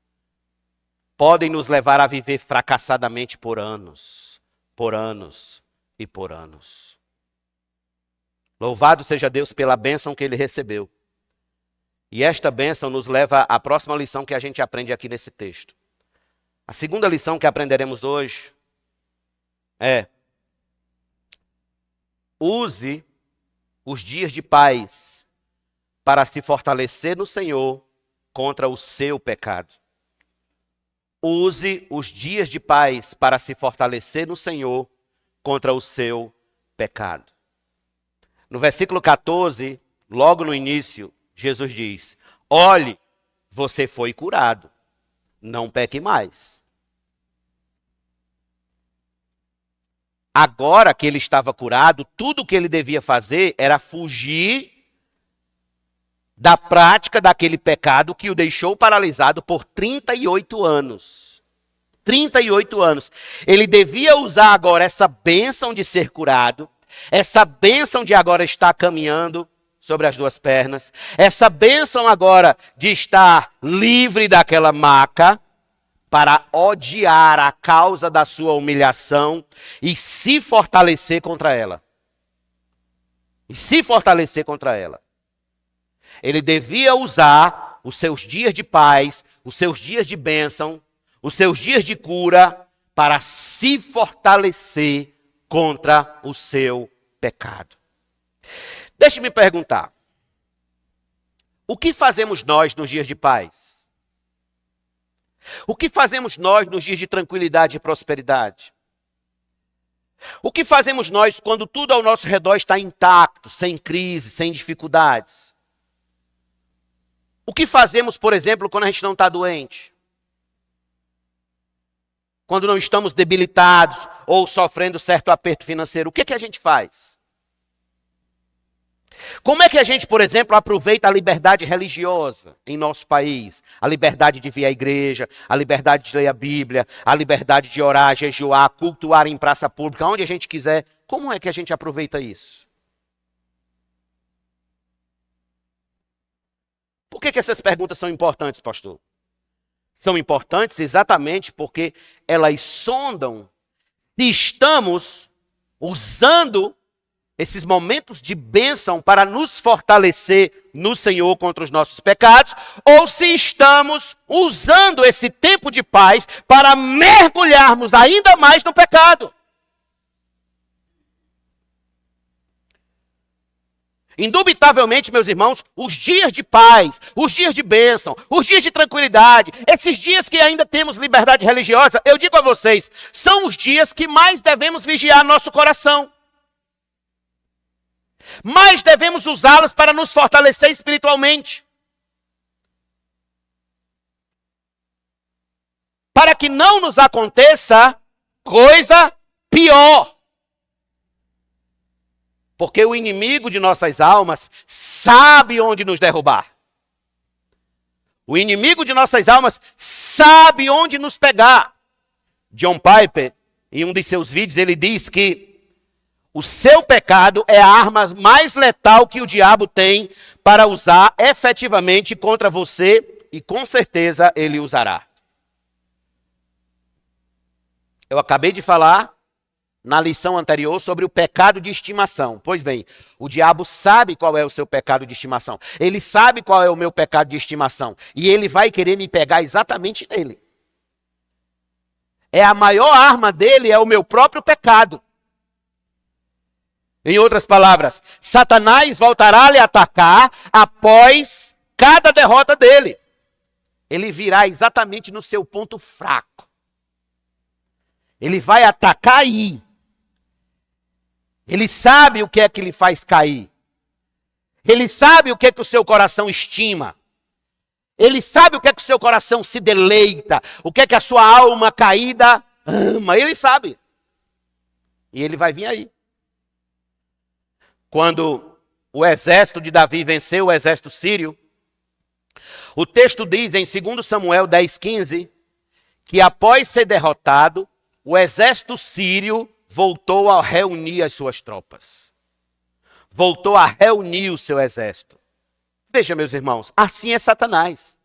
podem nos levar a viver fracassadamente por anos e por anos. Louvado seja Deus pela bênção que ele recebeu. E esta bênção nos leva à próxima lição que a gente aprende aqui nesse texto. A segunda lição que aprenderemos hoje é: use os dias de paz para se fortalecer no Senhor contra o seu pecado. Use os dias de paz para se fortalecer no Senhor contra o seu pecado. No versículo 14, logo no início, Jesus diz: olhe, você foi curado, não peque mais. Agora que ele estava curado, tudo o que ele devia fazer era fugir da prática daquele pecado que o deixou paralisado por 38 anos. 38 anos. Ele devia usar agora essa bênção de ser curado, essa bênção de agora estar caminhando sobre as duas pernas, essa bênção agora de estar livre daquela maca, para odiar a causa da sua humilhação e se fortalecer contra ela. E se fortalecer contra ela. Ele devia usar os seus dias de paz, os seus dias de bênção, os seus dias de cura para se fortalecer contra o seu pecado. Deixe-me perguntar. O que fazemos nós nos dias de paz? O que fazemos nós nos dias de tranquilidade e prosperidade? O que fazemos nós quando tudo ao nosso redor está intacto, sem crise, sem dificuldades? O que fazemos, por exemplo, quando a gente não está doente? Quando não estamos debilitados ou sofrendo certo aperto financeiro, o que a gente faz? Como é que a gente, por exemplo, aproveita a liberdade religiosa em nosso país? A liberdade de vir à igreja, a liberdade de ler a Bíblia, a liberdade de orar, jejuar, cultuar em praça pública, onde a gente quiser. Como é que a gente aproveita isso? Por que essas perguntas são importantes, pastor? São importantes exatamente porque elas sondam se estamos usando esses momentos de bênção para nos fortalecer no Senhor contra os nossos pecados, ou se estamos usando esse tempo de paz para mergulharmos ainda mais no pecado. Indubitavelmente, meus irmãos, os dias de paz, os dias de bênção, os dias de tranquilidade, esses dias que ainda temos liberdade religiosa, eu digo a vocês, são os dias que mais devemos vigiar nosso coração. Mas devemos usá-los para nos fortalecer espiritualmente. Para que não nos aconteça coisa pior. Porque o inimigo de nossas almas sabe onde nos derrubar. O inimigo de nossas almas sabe onde nos pegar. John Piper, em um de seus vídeos, ele diz que o seu pecado é a arma mais letal que o diabo tem para usar efetivamente contra você e com certeza ele usará. Eu acabei de falar na lição anterior sobre o pecado de estimação. Pois bem, o diabo sabe qual é o seu pecado de estimação. Ele sabe qual é o meu pecado de estimação. E ele vai querer me pegar exatamente nele. A maior arma dele é o meu próprio pecado. Em outras palavras, Satanás voltará a lhe atacar após cada derrota dele. Ele virá exatamente no seu ponto fraco. Ele vai atacar aí. Ele sabe o que é que lhe faz cair. Ele sabe o que é que o seu coração estima. Ele sabe o que é que o seu coração se deleita. O que é que a sua alma caída ama. Ele sabe. E ele vai vir aí. Quando o exército de Davi venceu o exército sírio, o texto diz em 2 Samuel 10,15, que após ser derrotado, o exército sírio voltou a reunir as suas tropas. Voltou a reunir o seu exército. Veja, meus irmãos, assim é Satanás.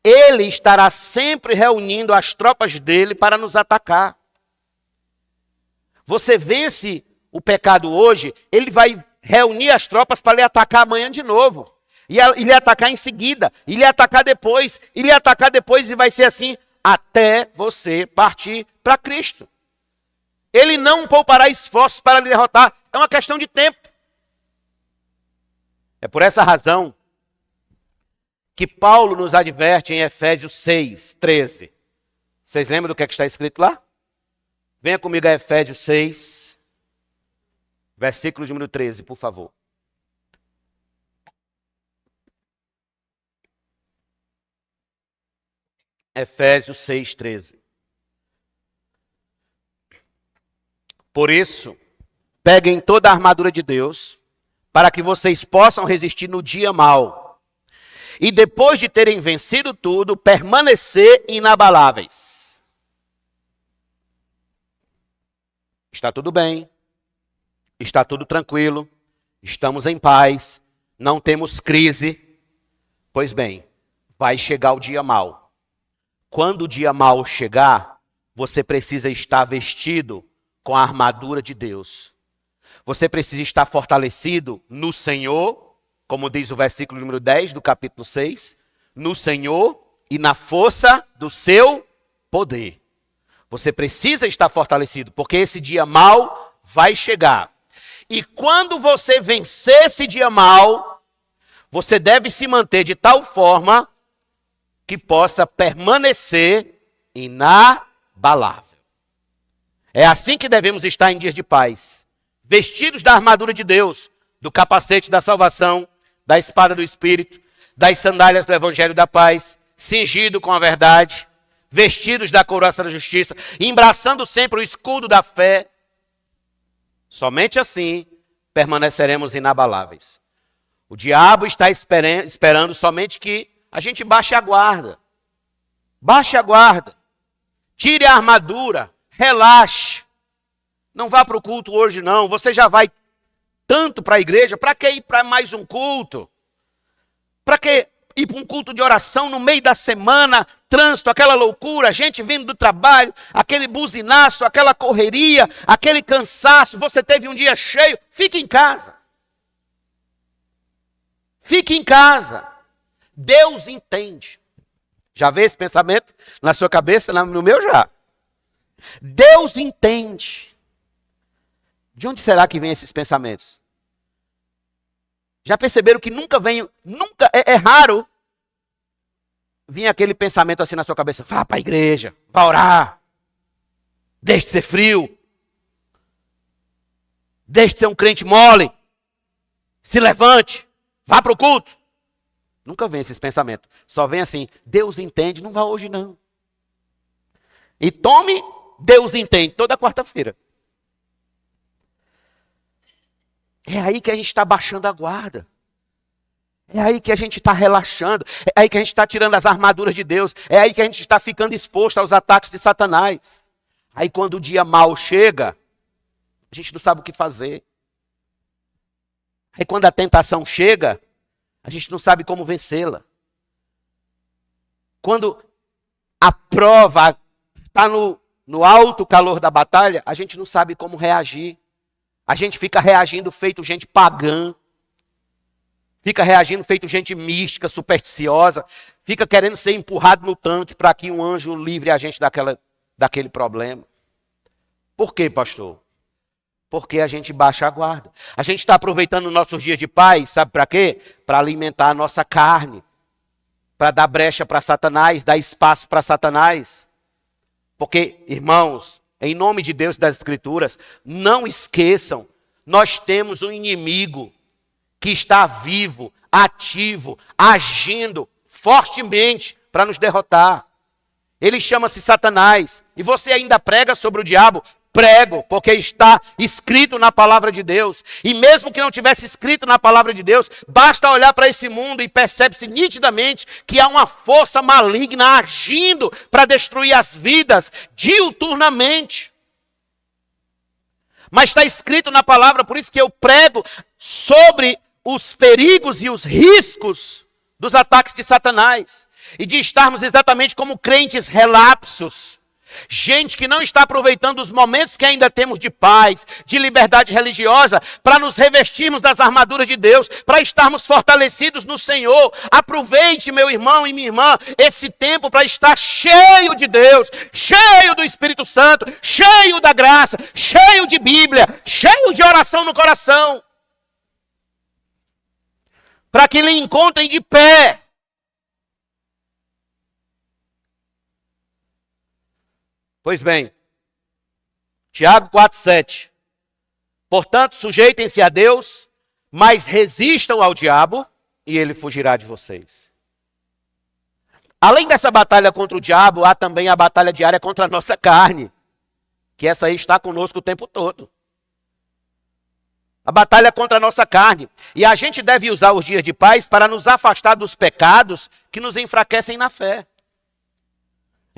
Ele estará sempre reunindo as tropas dele para nos atacar. Você vence o pecado hoje, ele vai reunir as tropas para lhe atacar amanhã de novo. E lhe atacar em seguida, e lhe atacar depois, e lhe atacar depois, e vai ser assim até você partir para Cristo. Ele não poupará esforços para lhe derrotar, é uma questão de tempo. É por essa razão que Paulo nos adverte em Efésios 6:13. Vocês lembram do que está escrito lá? Venha comigo a Efésios 6, versículo de número 13, por favor. Efésios 6:13. Por isso, peguem toda a armadura de Deus, para que vocês possam resistir no dia mau. E depois de terem vencido tudo, permanecer inabaláveis. Está tudo bem. Está tudo tranquilo, estamos em paz, não temos crise. Pois bem, vai chegar o dia mau. Quando o dia mau chegar, você precisa estar vestido com a armadura de Deus. Você precisa estar fortalecido no Senhor, como diz o versículo número 10 do capítulo 6, no Senhor e na força do seu poder. Você precisa estar fortalecido, porque esse dia mau vai chegar. E quando você vencer esse dia mau, você deve se manter de tal forma que possa permanecer inabalável. É assim que devemos estar em dias de paz, vestidos da armadura de Deus, do capacete da salvação, da espada do Espírito, das sandálias do Evangelho da paz, cingido com a verdade, vestidos da couraça da justiça, embraçando sempre o escudo da fé. Somente assim permaneceremos inabaláveis. O diabo está esperando somente que a gente baixe a guarda. Baixe a guarda. Tire a armadura. Relaxe. Não vá para o culto hoje não. Você já vai tanto para a igreja. Para que ir para mais um culto? Para que ir para um culto de oração no meio da semana? Trânsito, aquela loucura, gente vindo do trabalho, aquele buzinaço, aquela correria, aquele cansaço. Você teve um dia cheio. Fique em casa. Fique em casa. Deus entende. Já veio esse pensamento na sua cabeça? No meu já. Deus entende. De onde será que vem esses pensamentos? Já perceberam que nunca é raro vir aquele pensamento assim na sua cabeça. Vá para a igreja, vá orar. Deixe de ser frio. Deixe de ser um crente mole. Se levante. Vá para o culto. Nunca vem esses pensamentos. Só vem assim, Deus entende, não vá hoje não. E tome, Deus entende, toda quarta-feira. É aí que a gente está baixando a guarda. É aí que a gente está relaxando. É aí que a gente está tirando as armaduras de Deus. É aí que a gente está ficando exposto aos ataques de Satanás. Aí quando o dia mau chega, a gente não sabe o que fazer. Aí quando a tentação chega, a gente não sabe como vencê-la. Quando a prova está no alto calor da batalha, a gente não sabe como reagir. A gente fica reagindo feito gente pagã. Fica reagindo feito gente mística, supersticiosa. Fica querendo ser empurrado no tanque para que um anjo livre a gente daquele problema. Por quê, pastor? Porque a gente baixa a guarda. A gente está aproveitando nossos dias de paz, sabe para quê? Para alimentar a nossa carne. Para dar brecha para Satanás, dar espaço para Satanás. Porque, irmãos, em nome de Deus e das Escrituras, não esqueçam, nós temos um inimigo que está vivo, ativo, agindo fortemente para nos derrotar. Ele chama-se Satanás. E você ainda prega sobre o diabo? Prego, porque está escrito na palavra de Deus. E mesmo que não tivesse escrito na palavra de Deus, basta olhar para esse mundo e percebe-se nitidamente que há uma força maligna agindo para destruir as vidas diuturnamente. Mas está escrito na palavra, por isso que eu prego sobre os perigos e os riscos dos ataques de Satanás. E de estarmos exatamente como crentes relapsos. Gente que não está aproveitando os momentos que ainda temos de paz, de liberdade religiosa, para nos revestirmos das armaduras de Deus, para estarmos fortalecidos no Senhor. Aproveite, meu irmão e minha irmã, esse tempo para estar cheio de Deus, cheio do Espírito Santo, cheio da graça, cheio de Bíblia, cheio de oração no coração. Para que lhe encontrem de pé. Pois bem, Tiago 4,7. Portanto, sujeitem-se a Deus, mas resistam ao diabo, e ele fugirá de vocês. Além dessa batalha contra o diabo, há também a batalha diária contra a nossa carne, que essa aí está conosco o tempo todo. A batalha contra a nossa carne. E a gente deve usar os dias de paz para nos afastar dos pecados que nos enfraquecem na fé.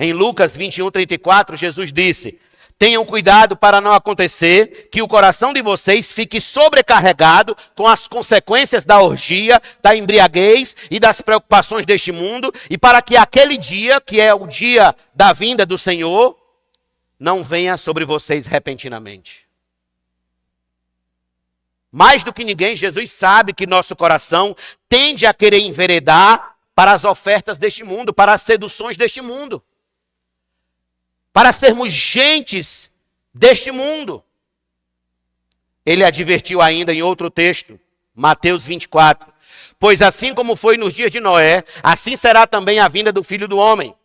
Em Lucas 21:34, Jesus disse: tenham cuidado para não acontecer que o coração de vocês fique sobrecarregado com as consequências da orgia, da embriaguez e das preocupações deste mundo, e para que aquele dia, que é o dia da vinda do Senhor, não venha sobre vocês repentinamente. Mais do que ninguém, Jesus sabe que nosso coração tende a querer enveredar para as ofertas deste mundo, para as seduções deste mundo. Para sermos gentes deste mundo. Ele advertiu ainda em outro texto, Mateus 24. Pois assim como foi nos dias de Noé, assim será também a vinda do Filho do Homem.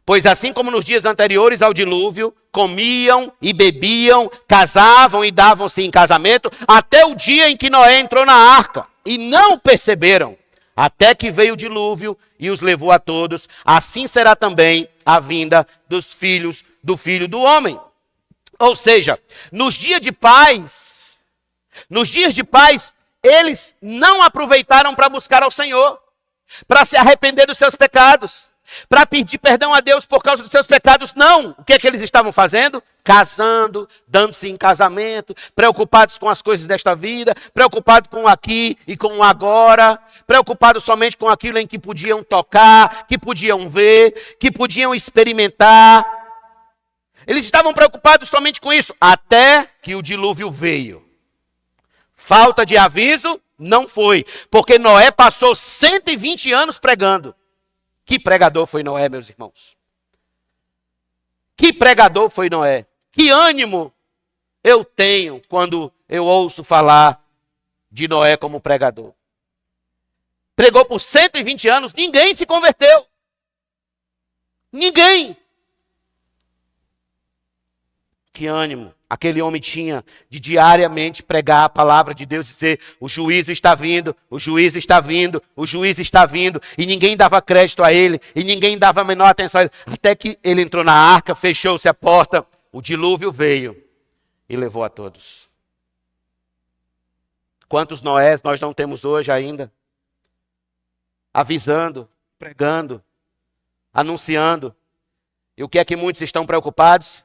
Pois assim como nos dias anteriores ao dilúvio, comiam e bebiam, casavam e davam-se em casamento, até o dia em que Noé entrou na arca. E não perceberam, até que veio o dilúvio e os levou a todos. Assim será também a vinda dos filhos do Filho do Homem. Ou seja, nos dias de paz, Nos dias de paz, eles não aproveitaram para buscar ao Senhor, para se arrepender dos seus pecados, para pedir perdão a Deus por causa dos seus pecados. Não! O que é que eles estavam fazendo? Casando, dando-se em casamento, preocupados com as coisas desta vida, preocupados com o aqui e com o agora, preocupados somente com aquilo em que podiam tocar, que podiam ver, que podiam experimentar. Eles estavam preocupados somente com isso, até que o dilúvio veio. Falta de aviso? Não foi, porque Noé passou 120 anos pregando. Que pregador foi Noé, meus irmãos? Que pregador foi Noé? Que ânimo eu tenho quando eu ouço falar de Noé como pregador. Pregou por 120 anos, ninguém se converteu. Ninguém. Que ânimo aquele homem tinha de diariamente pregar a palavra de Deus, dizer: o juízo está vindo, o juízo está vindo, o juízo está vindo, e ninguém dava crédito a ele, e ninguém dava a menor atenção a ele, até que ele entrou na arca, fechou-se a porta, o dilúvio veio e levou a todos. Quantos Noés nós não temos hoje ainda? Avisando, pregando, anunciando. E o que é que muitos estão preocupados?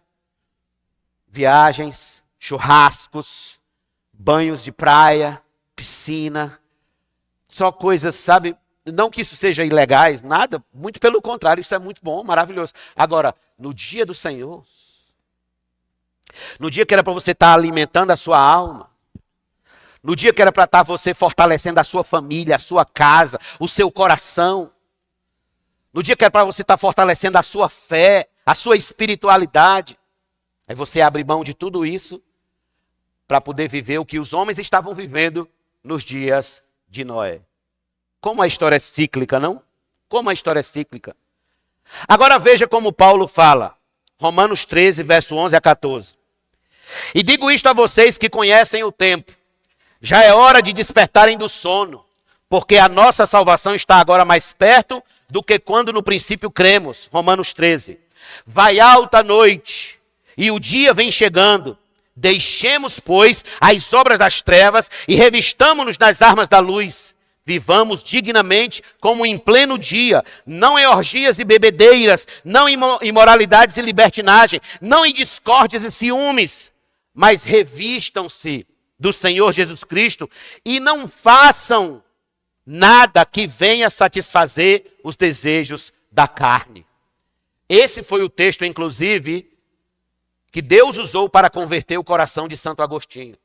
Viagens, churrascos, banhos de praia, piscina, só coisas, sabe? Não que isso seja ilegais, nada, muito pelo contrário, isso é muito bom, maravilhoso. Agora, no dia do Senhor, no dia que era para você estar alimentando a sua alma, no dia que era para estar você fortalecendo a sua família, a sua casa, o seu coração, no dia que era para você estar fortalecendo a sua fé, a sua espiritualidade, aí você abre mão de tudo isso para poder viver o que os homens estavam vivendo nos dias de Noé. Como a história é cíclica, não? Como a história é cíclica. Agora veja como Paulo fala. Romanos 13, verso 11 a 14. E digo isto a vocês que conhecem o tempo. Já é hora de despertarem do sono, porque a nossa salvação está agora mais perto do que quando no princípio cremos. Romanos 13. Vai alta a noite, e o dia vem chegando. Deixemos, pois, as obras das trevas e revistamo-nos das armas da luz. Vivamos dignamente como em pleno dia, não em orgias e bebedeiras, não em imoralidades e libertinagem, não em discórdias e ciúmes, mas revistam-se do Senhor Jesus Cristo e não façam nada que venha satisfazer os desejos da carne. Esse foi o texto, inclusive, que Deus usou para converter o coração de Santo Agostinho.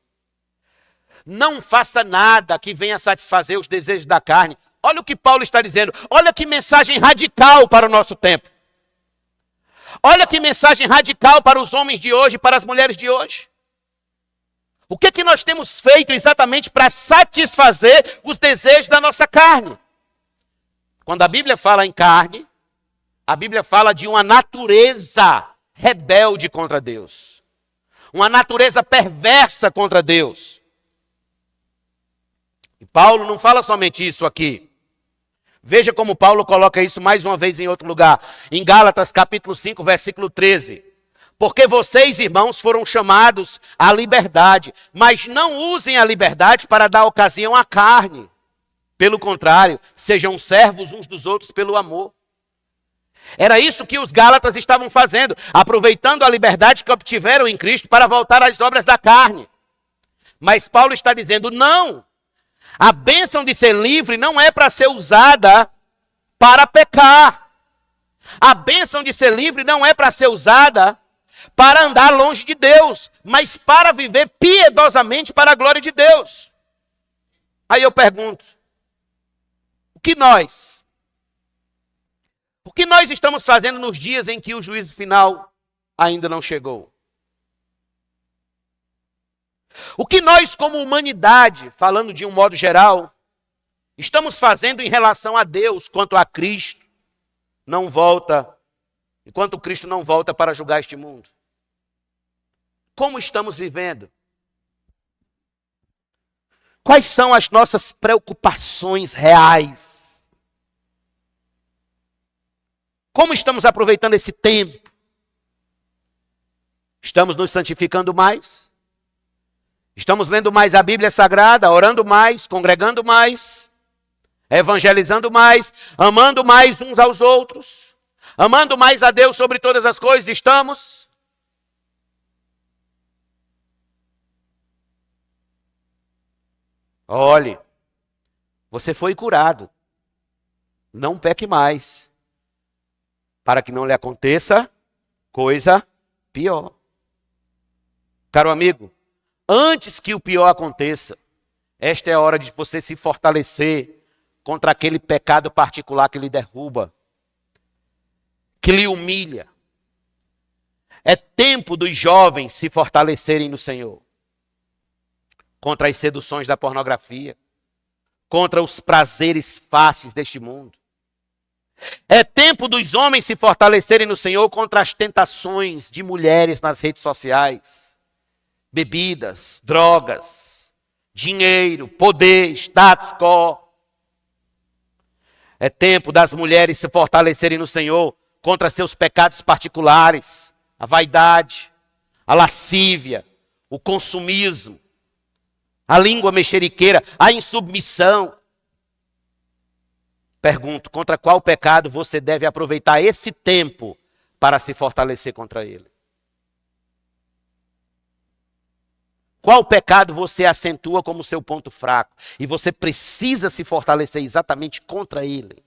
Não faça nada que venha satisfazer os desejos da carne. Olha o que Paulo está dizendo. Olha que mensagem radical para o nosso tempo. Olha que mensagem radical para os homens de hoje, para as mulheres de hoje. O que é que nós temos feito exatamente para satisfazer os desejos da nossa carne? Quando a Bíblia fala em carne, a Bíblia fala de uma natureza rebelde contra Deus. Uma natureza perversa contra Deus. E Paulo não fala somente isso aqui. Veja como Paulo coloca isso mais uma vez em outro lugar. Em Gálatas capítulo 5, versículo 13. Porque vocês, irmãos, foram chamados à liberdade, mas não usem a liberdade para dar ocasião à carne. Pelo contrário, sejam servos uns dos outros pelo amor. Era isso que os Gálatas estavam fazendo, aproveitando a liberdade que obtiveram em Cristo para voltar às obras da carne. Mas Paulo está dizendo, não, a bênção de ser livre não é para ser usada para pecar. A bênção de ser livre não é para ser usada para andar longe de Deus, mas para viver piedosamente para a glória de Deus. Aí eu pergunto, o que nós estamos fazendo nos dias em que o juízo final ainda não chegou? O que nós, como humanidade, falando de um modo geral, estamos fazendo em relação a Deus quanto a Cristo não volta, enquanto Cristo não volta para julgar este mundo? Como estamos vivendo? Quais são as nossas preocupações reais? Como estamos aproveitando esse tempo? Estamos nos santificando mais? Estamos lendo mais a Bíblia Sagrada, orando mais, congregando mais, evangelizando mais, amando mais uns aos outros, amando mais a Deus sobre todas as coisas. Estamos? Olhe, você foi curado. Não peque mais, para que não lhe aconteça coisa pior. Caro amigo, antes que o pior aconteça, esta é a hora de você se fortalecer contra aquele pecado particular que lhe derruba, que lhe humilha. É tempo dos jovens se fortalecerem no Senhor, contra as seduções da pornografia, contra os prazeres fáceis deste mundo. É tempo dos homens se fortalecerem no Senhor contra as tentações de mulheres nas redes sociais, bebidas, drogas, dinheiro, poder, status quo. É tempo das mulheres se fortalecerem no Senhor contra seus pecados particulares, a vaidade, a lascívia, o consumismo, a língua mexeriqueira, a insubmissão. Pergunto, contra qual pecado você deve aproveitar esse tempo para se fortalecer contra ele? Qual pecado você acentua como seu ponto fraco? E você precisa se fortalecer exatamente contra ele.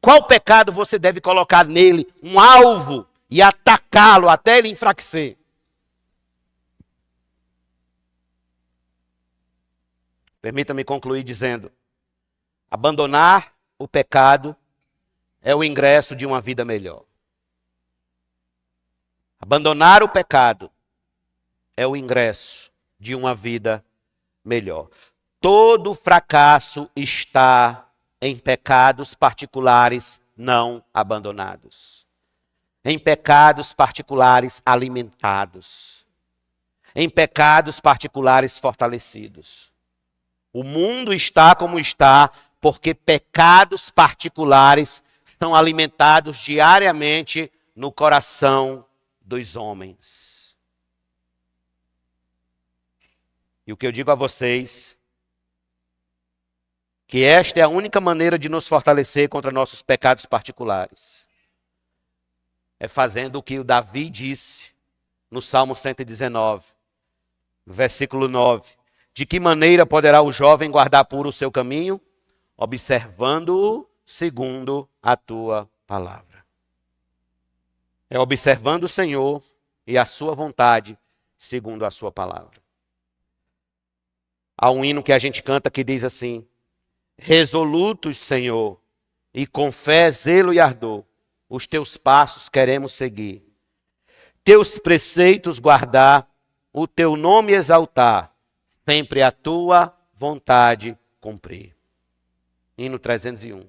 Qual pecado você deve colocar nele um alvo e atacá-lo até ele enfraquecer? Permita-me concluir dizendo: abandonar o pecado é o ingresso de uma vida melhor. Abandonar o pecado é o ingresso de uma vida melhor. Todo fracasso está em pecados particulares não abandonados. Em pecados particulares alimentados. Em pecados particulares fortalecidos. O mundo está como está porque pecados particulares são alimentados diariamente no coração dos homens. E o que eu digo a vocês, que esta é a única maneira de nos fortalecer contra nossos pecados particulares. É fazendo o que o Davi disse no Salmo 119, versículo 9. De que maneira poderá o jovem guardar puro o seu caminho? Observando-o segundo a tua palavra. É observando o Senhor e a sua vontade segundo a sua palavra. Há um hino que a gente canta que diz assim: resolutos, Senhor, e com fé, zelo e ardor, os teus passos queremos seguir. Teus preceitos guardar, o teu nome exaltar, sempre a tua vontade cumprir. Hino 301.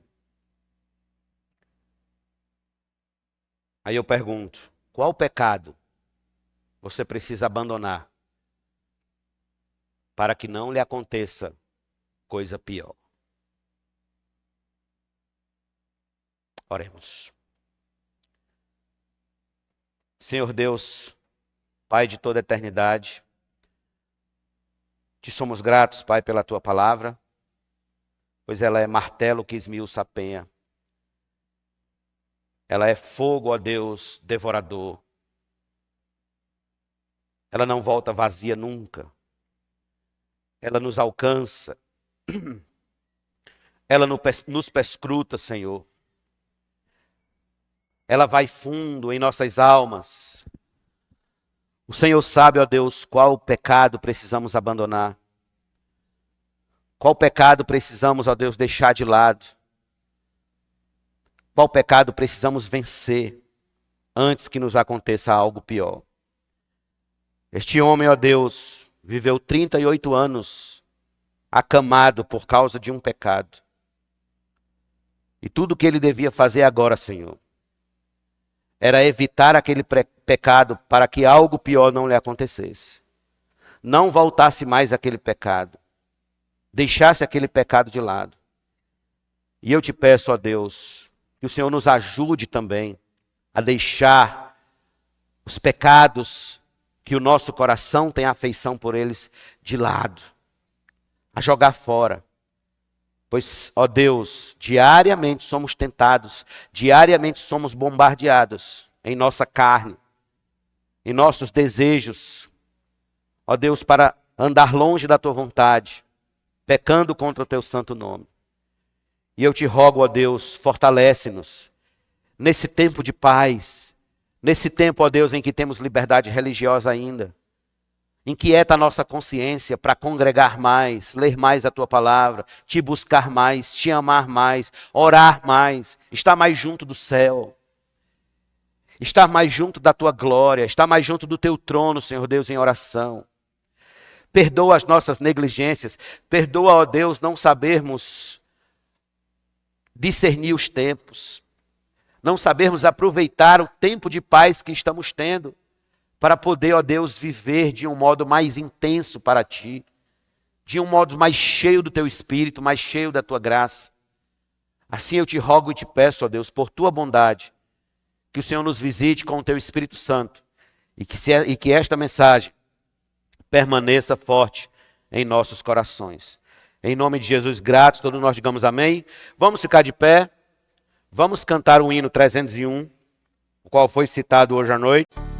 Aí eu pergunto, qual pecado você precisa abandonar para que não lhe aconteça coisa pior? Oremos. Senhor Deus, Pai de toda a eternidade, te somos gratos, Pai, pela tua palavra, pois ela é martelo que esmiuça a penha. Ela é fogo, ó Deus, devorador. Ela não volta vazia nunca. Ela nos alcança. Ela nos perscruta, Senhor. Ela vai fundo em nossas almas. O Senhor sabe, ó Deus, qual pecado precisamos abandonar. Qual pecado precisamos, ó Deus, deixar de lado. Qual pecado precisamos vencer antes que nos aconteça algo pior. Este homem, ó Deus, viveu 38 anos acamado por causa de um pecado. E tudo o que ele devia fazer agora, Senhor, era evitar aquele pecado para que algo pior não lhe acontecesse. Não voltasse mais àquele pecado. Deixasse aquele pecado de lado. E eu te peço, ó Deus, que o Senhor nos ajude também a deixar os pecados que o nosso coração tenha afeição por eles de lado, a jogar fora. Pois, ó Deus, diariamente somos tentados, diariamente somos bombardeados em nossa carne, em nossos desejos, ó Deus, para andar longe da tua vontade, pecando contra o teu santo nome. E eu te rogo, ó Deus, fortalece-nos nesse tempo de paz, nesse tempo, ó Deus, em que temos liberdade religiosa ainda. Inquieta a nossa consciência para congregar mais, ler mais a tua palavra, te buscar mais, te amar mais, orar mais, estar mais junto do céu, estar mais junto da tua glória, estar mais junto do teu trono, Senhor Deus, em oração. Perdoa as nossas negligências, perdoa, ó Deus, não sabermos discernir os tempos, não sabermos aproveitar o tempo de paz que estamos tendo, para poder, ó Deus, viver de um modo mais intenso para Ti, de um modo mais cheio do Teu Espírito, mais cheio da Tua graça. Assim eu te rogo e te peço, ó Deus, por Tua bondade, que o Senhor nos visite com o Teu Espírito Santo e que esta mensagem permaneça forte em nossos corações. Em nome de Jesus, gratos, todos nós digamos amém. Vamos ficar de pé, vamos cantar o hino 301, o qual foi citado hoje à noite.